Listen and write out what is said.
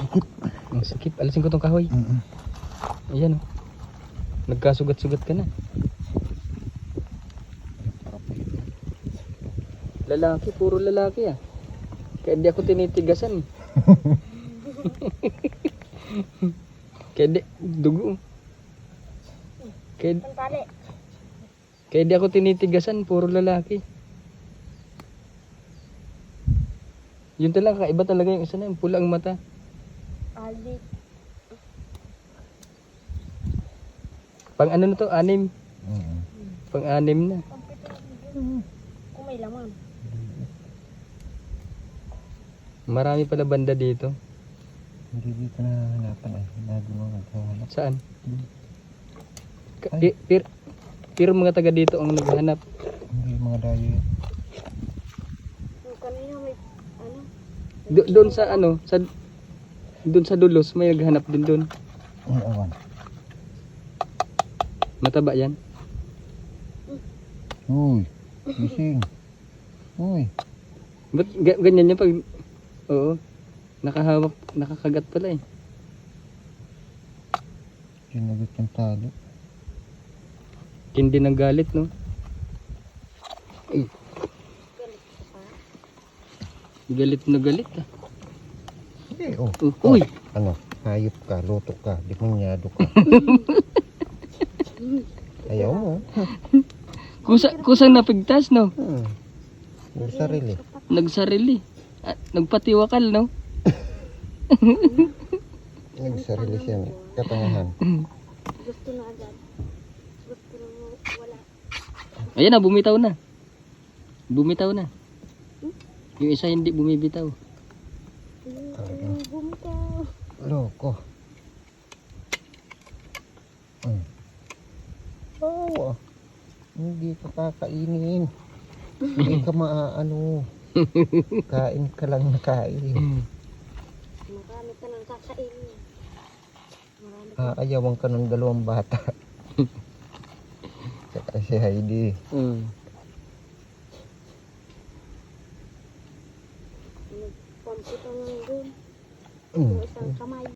Sikip. Ang sikip. Alisin ko tong kahoy. Ayan, oh. Nagkasugat-sugat ka na. Lalaki, puro lalaki ah. Kaya di ako tinitigasan. Kaya di, dugo. Kaya di ako tinitigasan, puro lalaki. Yun talaga, kaiba talaga yung isa na, yung pula ang mata. Aldi. Pang ano na to, 6. Pang 6 na. Kung may laman. Marami pala banda dito. Hindi dito na hanapan ay. Hindi mo naghahanap. Saan? Pero mga taga dito ang naghahanap. Hindi mga dayo yan. Yung kanina may ano? Doon sa ano, doon sa dulos may naghahanap din doon. Ang awan. Mataba yan. Uy. Gising. Uy. Ba't ganyan yan pag... Oo. Nakahawak, nakakagat pala eh. Sinagot yung tali. Hindi ng galit, no? Ay, galit na galit ah. Hindi, oh. Uy! Ano? Hayop ka, luto ka, demonyado ka. Ayaw mo. Kusang napigtas, no? Yung sarili. Nagsarili. At nagpatiwakal, no? Nagsarili siya. Katangahan. Gusto na agad. Gusto na wala. Ayan na, bumitaw na. Bumitaw na. Yung isa hindi bumibitaw. Bumitaw. Loko. Oh, hindi ka kakainin. Hindi ka maaano. Kain ka lang na kain. Marami ka nang kakainin. Marami ka. Aayawan ka ng 2 bata. Saka si Heidi. Nagpamputan lang doon. Mm. Isang kamay.